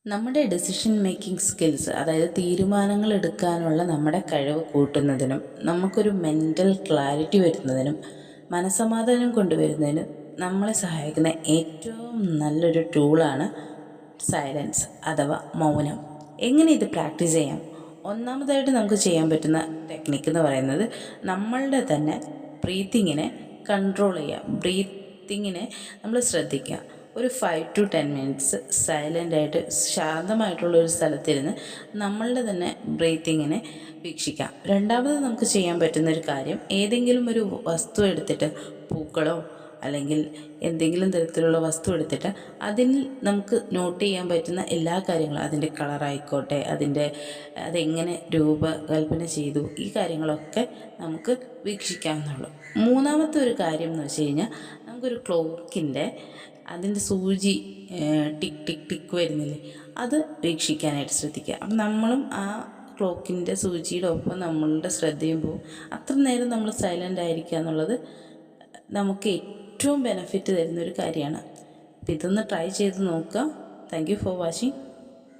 നമ്മുടെ decision making skills, അതായത് തീരുമാനങ്ങൾ എടുക്കാനുള്ള നമ്മുടെ കഴിവ് കൂട്ടുന്നതിനും നമുക്കൊരു മെൻ്റൽ ക്ലാരിറ്റി വരുന്നതിനും മനസ്സമാധാനം കൊണ്ടുവരുന്നതിനും നമ്മളെ സഹായിക്കുന്ന ഏറ്റവും നല്ലൊരു ടൂളാണ് സൈലൻസ് അഥവാ മൗനം. എങ്ങനെ ഇത് പ്രാക്ടീസ് ചെയ്യാം? ഒന്നാമതായിട്ട് നമുക്ക് ചെയ്യാൻ പറ്റുന്ന ടെക്നിക്ക് എന്ന് പറയുന്നത് നമ്മളുടെ തന്നെ ബ്രീത്തിങ്ങിനെ കൺട്രോൾ ചെയ്യുക. ബ്രീത്തിങ്ങിനെ നമ്മൾ ശ്രദ്ധിക്കുക. ഒരു 5 to 10 മിനിറ്റ്സ് സൈലൻ്റായിട്ട് ശാന്തമായിട്ടുള്ളൊരു സ്ഥലത്തിരുന്ന് നമ്മളുടെ തന്നെ ബ്രീത്തിങ്ങിനെ വീക്ഷിക്കാം. രണ്ടാമത് നമുക്ക് ചെയ്യാൻ പറ്റുന്നൊരു കാര്യം, ഏതെങ്കിലും ഒരു വസ്തു എടുത്തിട്ട്, പൂക്കളോ അല്ലെങ്കിൽ എന്തെങ്കിലും തരത്തിലുള്ള വസ്തു എടുത്തിട്ട് അതിൽ നമുക്ക് നോട്ട് ചെയ്യാൻ പറ്റുന്ന എല്ലാ കാര്യങ്ങളും, അതിൻ്റെ കളറായിക്കോട്ടെ, അതെങ്ങനെ രൂപകൽപ്പന ചെയ്തു, ഈ കാര്യങ്ങളൊക്കെ നമുക്ക് വീക്ഷിക്കാവുന്നുള്ളൂ. മൂന്നാമത്തെ ഒരു കാര്യം എന്ന് വെച്ച് കഴിഞ്ഞാൽ, നമുക്കൊരു ക്ലോക്കിൻ്റെ അതിൻ്റെ സൂചി ടിക്ക് ടിക്ക് ടിക്ക് വരുന്നില്ലേ, അത് വീക്ഷിക്കാനായിട്ട് ശ്രദ്ധിക്കുക. അപ്പം നമ്മളും ആ ക്ലോക്കിൻ്റെ സൂചിയുടെ ഒപ്പം നമ്മളുടെ ശ്രദ്ധയും പോവും. അത്ര നേരം നമ്മൾ സൈലൻ്റ് ആയിരിക്കുക എന്നുള്ളത് നമുക്ക് ഏറ്റവും ബെനിഫിറ്റ് തരുന്നൊരു കാര്യമാണ്. അപ്പം ഇതൊന്ന് ട്രൈ ചെയ്ത് നോക്കുക. Thank you for watching.